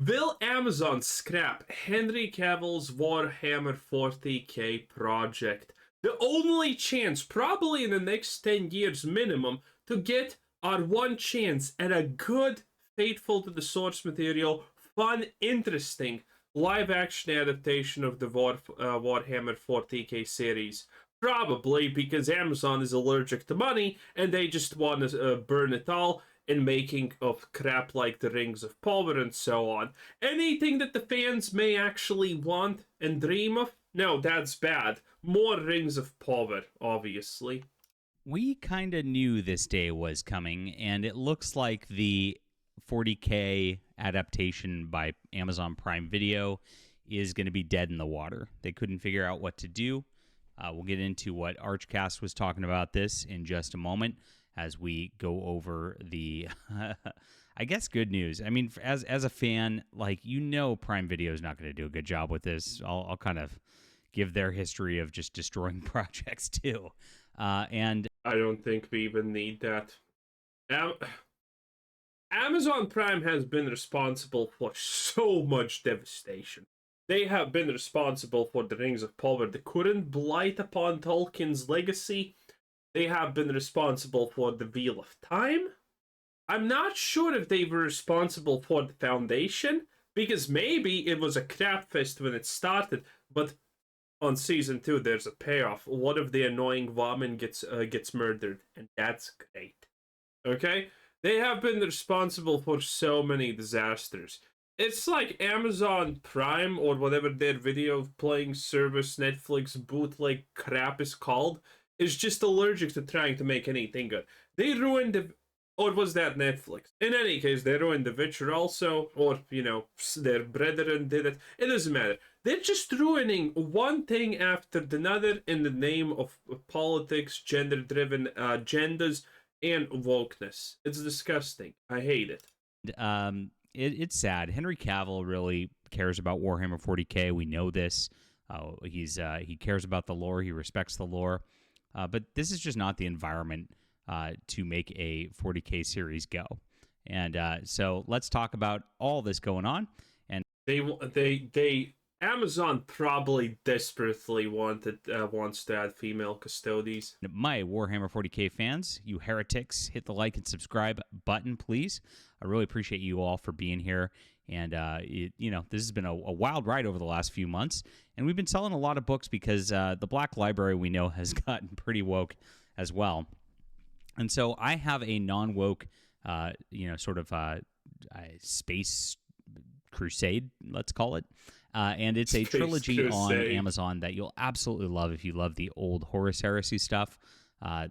Will Amazon scrap Henry Cavill's Warhammer 40k project? The only chance, probably in the next 10 years minimum, to get our one chance at a good, faithful to the source material, fun, interesting live action adaptation of the Warhammer 40k series. Probably because Amazon is allergic to money and they just want to burn it all in making of crap like the Rings of Power and so on. Anything that the fans may actually want and dream of, no, that's bad. More Rings of Power, obviously. We kind of knew this day was coming, and it looks like the 40K adaptation by Amazon Prime Video is going to be dead in the water. They couldn't figure out what to do. We'll get into what Archcast was talking about this in just a moment as we go over the, I guess, good news. I mean, as a fan, like, Prime Video is not going to do a good job with this. I'll kind of give their history of just destroying projects too. And I don't think we even need that. Amazon Prime has been responsible for so much devastation. They have been responsible for the Rings of Power, the current blight upon Tolkien's legacy. They have been responsible for the Wheel of Time. I'm not sure if they were responsible for the Foundation, because maybe it was a crapfest when it started, but on season 2 there's a payoff. One of the annoying women gets murdered, and that's great. Okay? They have been responsible for so many disasters. It's like Amazon Prime, or whatever their video playing service, Netflix bootleg crap is called, is just allergic to trying to make anything good. They ruined the... Or was that Netflix? In any case, they ruined The Witcher also, or, their brethren did it. It doesn't matter. They're just ruining one thing after another in the name of politics, gender-driven agendas, and wokeness. It's disgusting. I hate it. It's sad. Henry Cavill really cares about Warhammer 40k. We know this. He cares about the lore. He respects the lore. But this is just not the environment to make a 40k series go. And so let's talk about all this going on. And Amazon probably desperately wants to add female custodies. My Warhammer 40k fans, you heretics, hit the like and subscribe button, please. I really appreciate you all for being here. And, this has been a wild ride over the last few months. And we've been selling a lot of books because the Black Library, we know, has gotten pretty woke as well. And so I have a non-woke, space crusade, let's call it. And it's a trilogy on Amazon that you'll absolutely love if you love the old Horus Heresy stuff.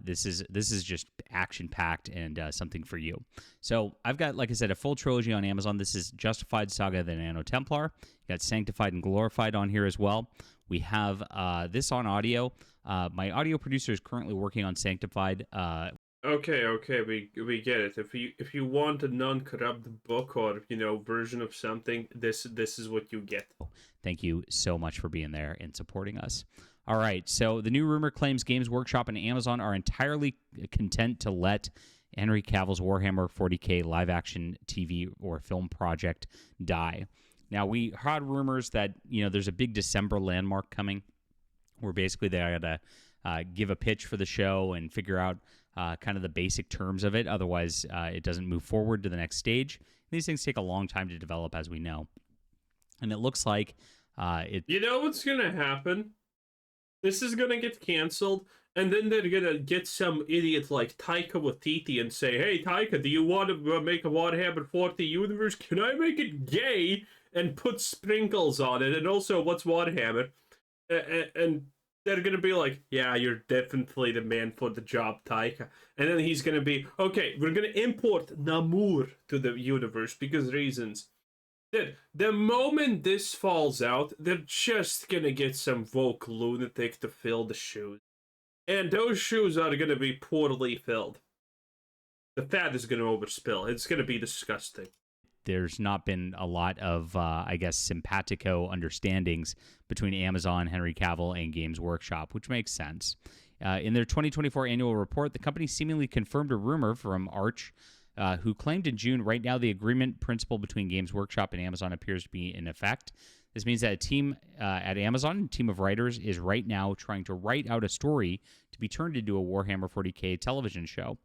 This is just action-packed and something for you. So I've got, like I said, a full trilogy on Amazon. This is Justified, Saga of the Nano Templar. You got Sanctified and Glorified on here as well. We have this on audio. My audio producer is currently working on Sanctified. Okay, we get it. If you want a non-corrupt book or version of something, this is what you get. Thank you so much for being there and supporting us. All right, so the new rumor claims Games Workshop and Amazon are entirely content to let Henry Cavill's Warhammer 40k live-action TV or film project die. Now, we heard rumors that there's a big December landmark coming, where basically they got to give a pitch for the show and figure out kind of the basic terms of it. Otherwise, it doesn't move forward to the next stage. These things take a long time to develop, as we know. And it looks like it... You know what's going to happen? This is going to get canceled, and then they're going to get some idiot like Taika Waititi and say, hey, Taika, do you want to make a Warhammer 40 universe? Can I make it gay and put sprinkles on it? And also, what's Warhammer? And they're going to be like, yeah, you're definitely the man for the job, Taika. And then he's going to be, okay, we're going to import Namur to the universe because reasons. The moment this falls out, they're just going to get some woke lunatic to fill the shoes. And those shoes are going to be poorly filled. The fat is going to overspill. It's going to be disgusting. There's not been a lot of, simpatico understandings between Amazon, Henry Cavill, and Games Workshop, which makes sense. In their 2024 annual report, the company seemingly confirmed a rumor from Arch who claimed in June, right now the agreement principle between Games Workshop and Amazon appears to be in effect. This means that a team at Amazon, a team of writers, is right now trying to write out a story to be turned into a Warhammer 40k television show.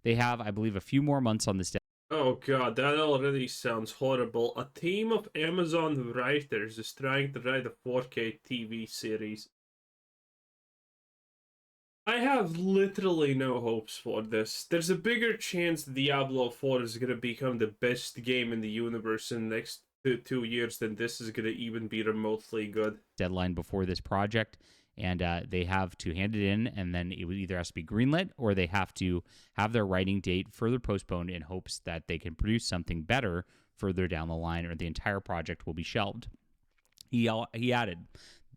They have, I believe, a few more months on this. Oh god, that already sounds horrible. A team of Amazon writers is trying to write a 4K TV series. I have literally no hopes for this. There's a bigger chance Diablo 4 is gonna become the best game in the universe in the next 2 years than this is gonna even be remotely good. Deadline before this project, and they have to hand it in, and then it would either has to be greenlit or they have to have their writing date further postponed in hopes that they can produce something better further down the line, or the entire project will be shelved. He added,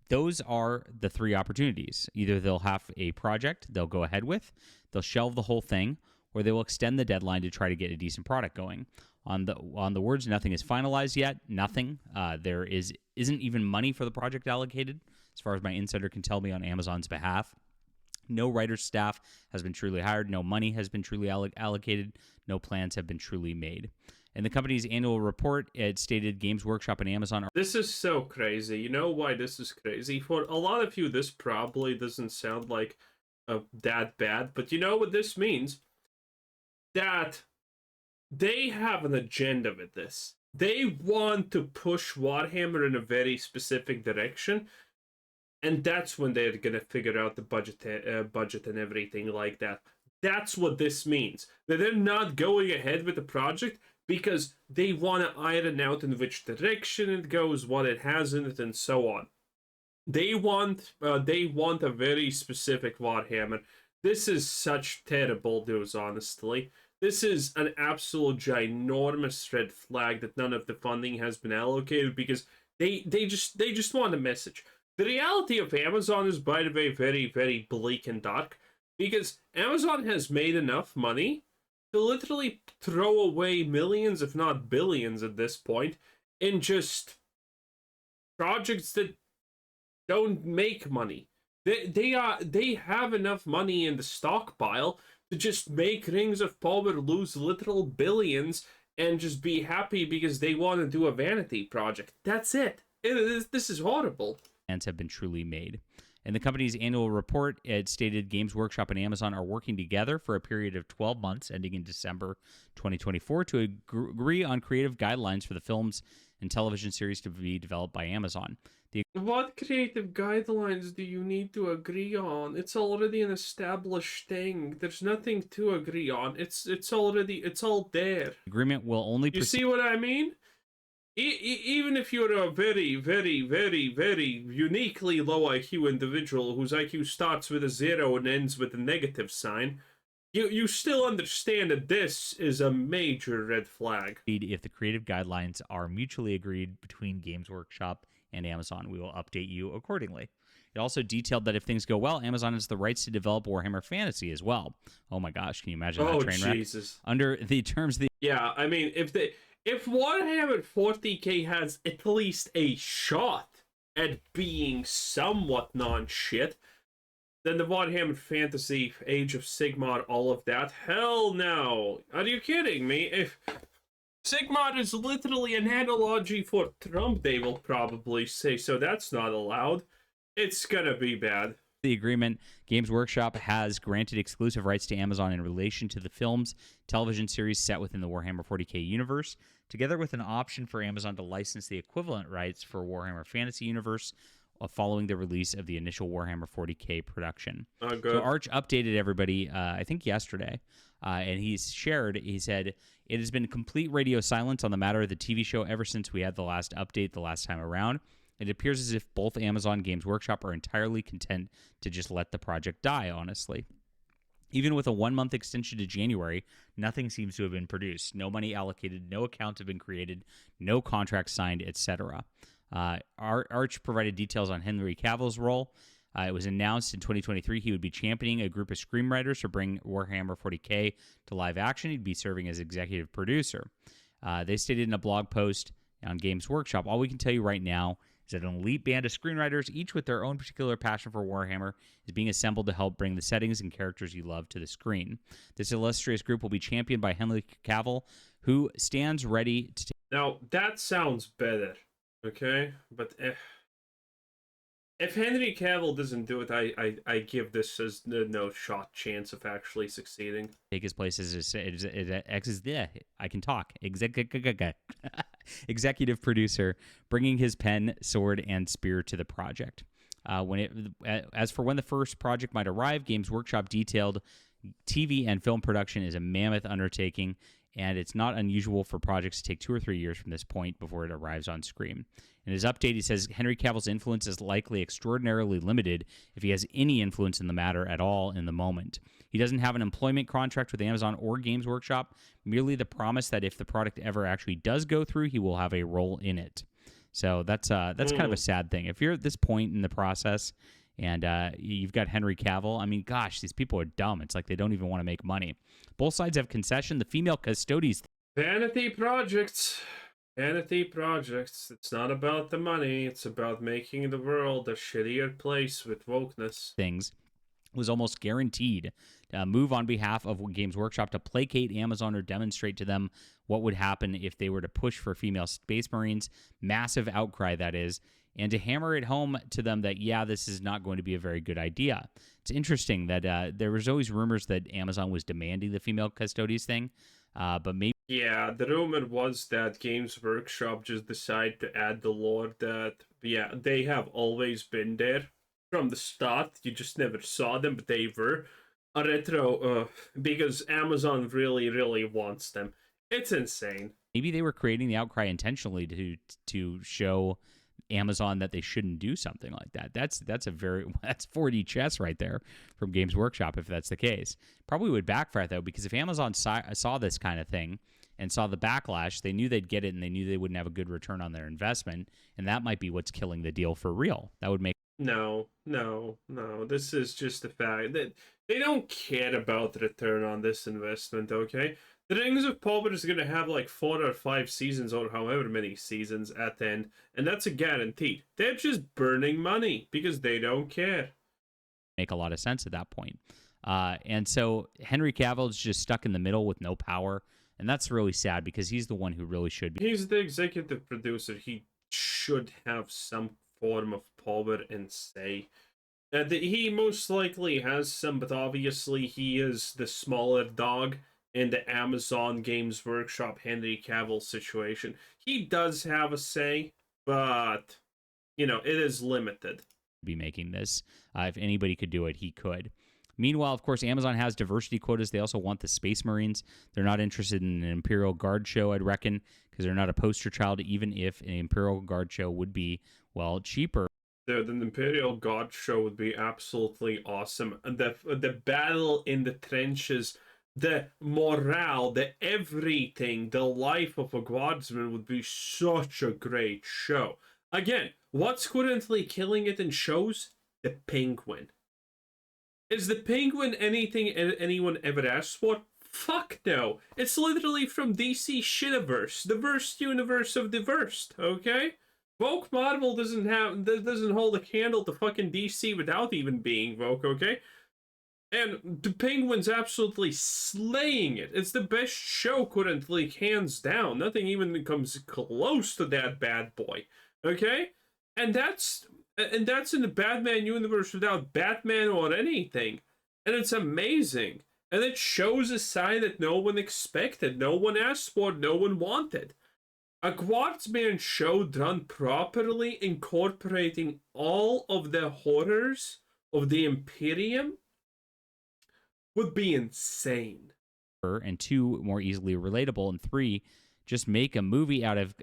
those are the three opportunities. Either they'll have a project they'll go ahead with, they'll shelve the whole thing, or they will extend the deadline to try to get a decent product going. On the words, nothing is finalized yet. Nothing. There isn't even money for the project allocated, as far as my insider can tell me on Amazon's behalf. No writer staff has been truly hired. No money has been truly allocated. No plans have been truly made. In the company's annual report, it stated Games Workshop and Amazon are... This is so crazy. You know why this is crazy? For a lot of you, this probably doesn't sound like that bad, but you know what this means? That they have an agenda with this. They want to push Warhammer in a very specific direction, and that's when they're gonna figure out the budget and everything like that. That's what this means. That they're not going ahead with the project because they want to iron out in which direction it goes, what it has in it, and so on. They want a very specific Warhammer. This is such terrible news, honestly. This is an absolute ginormous red flag that none of the funding has been allocated, because they just want a message. The reality of Amazon is, by the way, very, very bleak and dark, because Amazon has made enough money to literally throw away millions, if not billions at this point, in just projects that don't make money. They have enough money in the stockpile to just make Rings of Power lose literal billions and just be happy because they want to do a vanity project. That's it. This is horrible. Have been truly made. In the company's annual report, it stated Games Workshop and Amazon are working together for a period of 12 months ending in December 2024 to agree on creative guidelines for the films and television series to be developed by Amazon. What creative guidelines do you need to agree on? It's already an established thing. There's nothing to agree on. It's all there. Agreement will only... You see what I mean? Even if you're a very, very, very, very uniquely low IQ individual whose IQ starts with a 0 and ends with a negative sign, you still understand that this is a major red flag. If the creative guidelines are mutually agreed between Games Workshop and Amazon, we will update you accordingly. It also detailed that if things go well, Amazon has the rights to develop Warhammer Fantasy as well. Oh my gosh, can you imagine that train wreck? Jesus. Under the terms of the... Yeah, I mean, if Warhammer 40k has at least a shot at being somewhat non-shit, then the Warhammer Fantasy, Age of Sigmar, all of that, hell no. Are you kidding me? If Sigmar is literally an analogy for Trump, they will probably say, so that's not allowed. It's gonna be bad. The agreement, Games Workshop has granted exclusive rights to Amazon in relation to the films, television series set within the Warhammer 40k universe, together with an option for Amazon to license the equivalent rights for Warhammer Fantasy Universe following the release of the initial Warhammer 40k production. Good. So Arch updated everybody, I think yesterday, and he said, it has been complete radio silence on the matter of the TV show ever since we had the last update the last time around. It appears as if both Amazon Games Workshop are entirely content to just let the project die, honestly. Even with a 1-month extension to January, nothing seems to have been produced. No money allocated, no accounts have been created, no contracts signed, etc. Arch provided details on Henry Cavill's role. It was announced in 2023 he would be championing a group of screenwriters to bring Warhammer 40k to live action. He'd be serving as executive producer. They stated in a blog post on Games Workshop, all we can tell you right now is that an elite band of screenwriters, each with their own particular passion for Warhammer, is being assembled to help bring the settings and characters you love to the screen. This illustrious group will be championed by Henry Cavill, who stands ready to take. Now, that sounds better, okay? But if Henry Cavill doesn't do it, I give this as no shot chance of actually succeeding. Take his place as I can talk. Executive producer, bringing his pen, sword, and spear to the project. As for when the first project might arrive, Games Workshop detailed TV and film production is a mammoth undertaking, and it's not unusual for projects to take 2 or 3 years from this point before it arrives on screen. In his update, he says Henry Cavill's influence is likely extraordinarily limited if he has any influence in the matter at all in the moment. He doesn't have an employment contract with Amazon or Games Workshop, merely the promise that if the product ever actually does go through, he will have a role in it. So that's kind of a sad thing. If you're at this point in the process and you've got Henry Cavill, I mean, gosh, these people are dumb. It's like they don't even want to make money. Both sides have concession. The female custodies. Vanity projects. Vanity projects. It's not about the money. It's about making the world a shittier place with wokeness. Things was almost guaranteed to move on behalf of Games Workshop to placate Amazon or demonstrate to them what would happen if they were to push for female Space Marines. Massive outcry, that is. And to hammer it home to them that, yeah, this is not going to be a very good idea. It's interesting that there was always rumors that Amazon was demanding the female custodies thing, but maybe... Yeah, the rumor was that Games Workshop just decided to add the lore that, yeah, they have always been there from the start. You just never saw them, but they were a retro, because Amazon really, really wants them. It's insane. Maybe they were creating the outcry intentionally to show Amazon that they shouldn't do something like that. That's 4D chess right there from Games Workshop if that's the case. Probably would backfire though, because if Amazon saw this kind of thing and saw the backlash, they knew they'd get it and they knew they wouldn't have a good return on their investment, and that might be what's killing the deal for real. That would make... No. This is just the fact that they don't care about the return on this investment, okay? The Rings of Power is going to have like 4 or 5 seasons or however many seasons at the end, and that's a guarantee. They're just burning money because they don't care. Make a lot of sense at that point. And so Henry Cavill is just stuck in the middle with no power, and that's really sad because he's the one who really should be. He's the executive producer. He should have some form of power and say. He most likely has some, but obviously he is the smaller dog in the Amazon Games Workshop Henry Cavill situation. He does have a say, but, you know, it is limited. Be making this. If anybody could do it, he could. Meanwhile, of course, Amazon has diversity quotas. They also want the Space Marines. They're not interested in an Imperial Guard show, I'd reckon, because they're not a poster child, even if an Imperial Guard show would be, well, cheaper. The Imperial Guard show would be absolutely awesome. And the battle in the trenches, the morale, the everything, the life of a guardsman would be such a great show. Again, what's currently killing it in shows? The Penguin. Is the Penguin anything anyone ever asked for? Fuck no. It's literally from DC Shitiverse, the worst universe of the worst, okay? Woke Marvel doesn't hold a candle to fucking DC without even being woke, okay? And the Penguin's absolutely slaying it. It's the best show currently, hands down. Nothing even comes close to that bad boy, okay? And that's in the Batman universe without Batman or anything. And it's amazing. And it shows a side that no one expected, no one asked for, no one wanted. A Guardsman show done properly, incorporating all of the horrors of the Imperium, would be insane. And 2, more easily relatable, and 3, just make a movie out of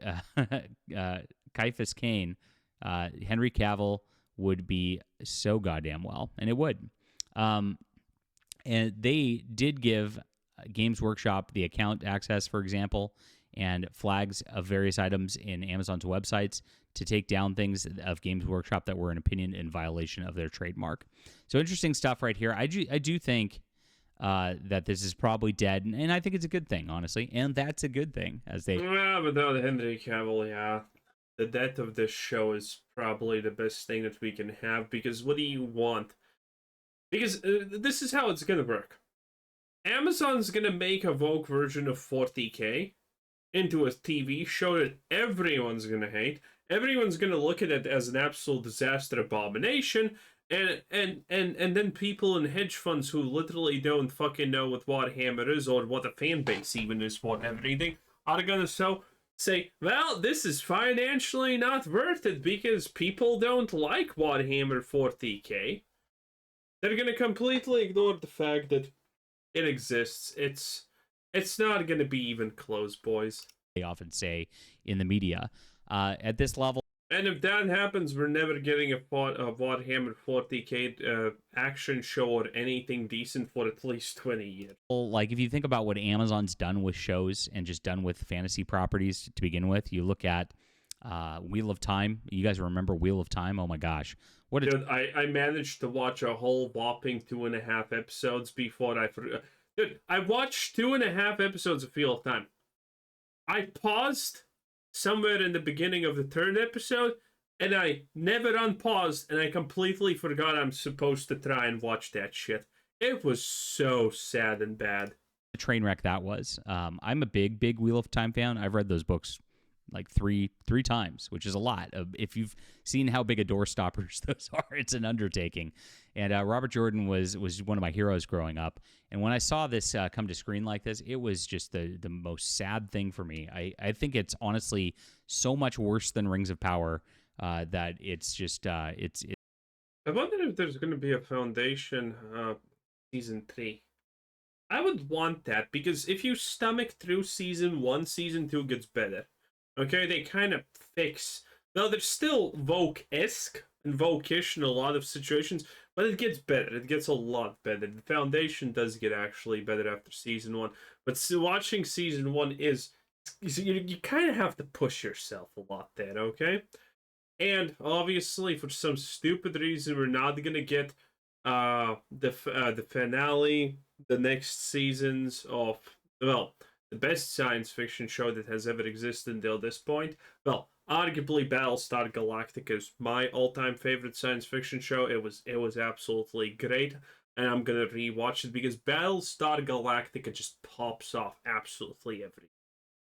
Caiaphas Cain. Henry Cavill would be so goddamn well, and it would. And they did give Games Workshop the account access, for example, and flags of various items in Amazon's websites to take down things of Games Workshop that were, in opinion, in violation of their trademark. So interesting stuff right here. I do think that this is probably dead, and I think it's a good thing, honestly. And that's a good thing, as they... Yeah, without Henry Cavill, yeah. the death of this show is probably the best thing that we can have, because what do you want? Because this is how it's gonna work. Amazon's gonna make a Vogue version of 40k into a TV show that everyone's gonna hate. Everyone's gonna look at it as an absolute disaster abomination, and then people in hedge funds who literally don't fucking know what Warhammer is or what a fan base even is for everything are gonna say, well, this is financially not worth it because people don't like Warhammer 40k. They're gonna completely ignore the fact that it exists. It's not gonna be even close, boys. They often say in the media. At this level, And if that happens, we're never getting a Warhammer 40k action show or anything decent for at least 20 years. like if you think about what Amazon's done with shows and just done with fantasy properties to begin with, you look at Wheel of Time. You guys remember Wheel of Time? Oh my gosh. What Dude, I managed to watch a whole whopping 2.5 episodes before I forgot. Dude, I watched 2.5 episodes of Wheel of Time. I paused somewhere in the beginning of the third episode, and I never unpaused, and I completely forgot I'm supposed to try and watch that shit. It was so sad and bad. a train wreck that was. I'm a big Wheel of Time fan. I've read those books like three times, which is a lot. If you've seen how big a door stoppers those are, it's an undertaking. And Robert Jordan was one of my heroes growing up. And when I saw this come to screen like this, it was just the most sad thing for me. I think it's honestly so much worse than Rings of Power that it's just it's. I wonder if there's going to be a Foundation season 3. I would want that, because if you stomach through season 1, season 2 gets better. Okay, they kind of fix. Now, they're still Vogue-esque and Vogue-ish in a lot of situations, but it gets better. It gets a lot better. The Foundation does get actually better after season 1, but watching season 1 is you kind of have to push yourself a lot there, okay? And obviously, for some stupid reason, we're not gonna get the finale, the next seasons of, well, the best science fiction show that has ever existed until this point. Well, arguably Battlestar Galactica is my all-time favorite science fiction show. It was absolutely great, and I'm gonna rewatch it because Battlestar Galactica just pops off absolutely every.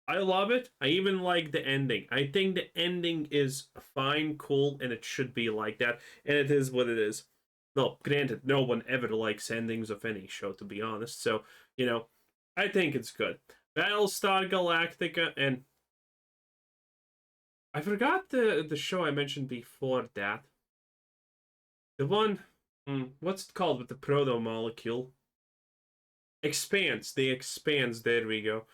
I love it. I even like the ending. I think the ending is fine, cool, and it should be like that. And it is what it is. Well, granted, no one ever likes endings of any show, to be honest. So, I think it's good. Battlestar Galactica, and I forgot the show I mentioned before that. The one, what's it called with the proto molecule? Expanse. The Expanse. There we go.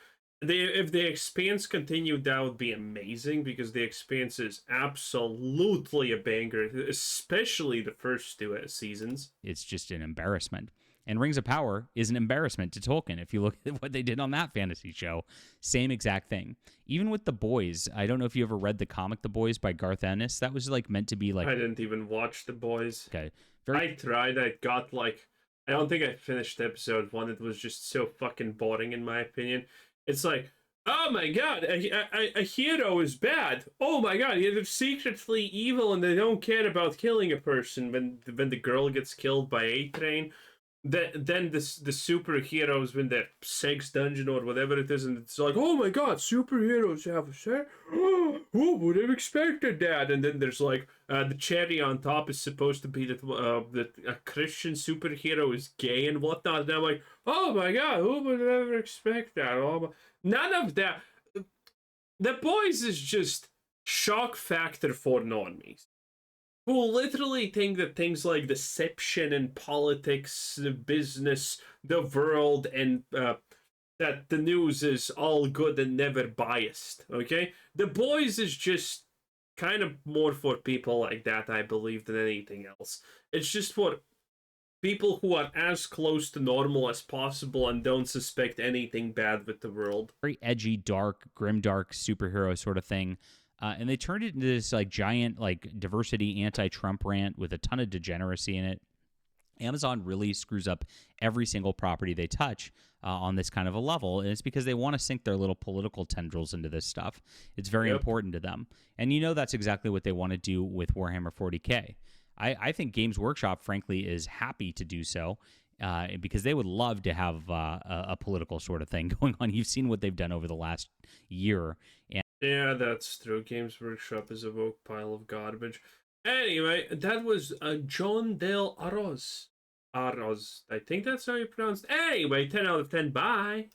If the Expanse continued, that would be amazing, because the Expanse is absolutely a banger, especially the first 2 seasons. It's just an embarrassment. And Rings of Power is an embarrassment to Tolkien. If you look at what they did on that fantasy show, same exact thing. Even with The Boys, I don't know if you ever read the comic The Boys by Garth Ennis. That was like meant to be like. I didn't even watch The Boys. Okay. I tried. I got like. I don't think I finished episode 1. It was just so fucking boring, in my opinion. It's like, oh my god, a hero is bad. Oh my god, they're secretly evil and they don't care about killing a person. When the girl gets killed by A-Train, then the superheroes win their sex dungeon or whatever it is, and it's like, oh my god, superheroes have a sex? Who would have expected that? And then there's like, the cherry on top is supposed to be that a Christian superhero is gay and whatnot. And I'm like, oh my god, who would ever expect that? None of that. The Boys is just shock factor for normies, who literally think that things like deception and politics, the business, the world, and that the news is all good and never biased, okay? The Boys is just kind of more for people like that, I believe, than anything else. It's just for people who are as close to normal as possible and don't suspect anything bad with the world. Very edgy, dark, grimdark superhero sort of thing. And they turned it into this like giant like diversity anti-Trump rant with a ton of degeneracy in it. Amazon really screws up every single property they touch on this kind of a level, and it's because they want to sink their little political tendrils into this stuff. It's very important to them, and that's exactly what they want to do with Warhammer 40k. I think Games Workshop, frankly, is happy to do so because they would love to have a political sort of thing going on. You've seen what they've done over the last year. And yeah, that's true. Games Workshop is a woke pile of garbage. Anyway, that was John Del Arroz. Arroz. I think that's how you pronounce it. Anyway, 10 out of 10. Bye.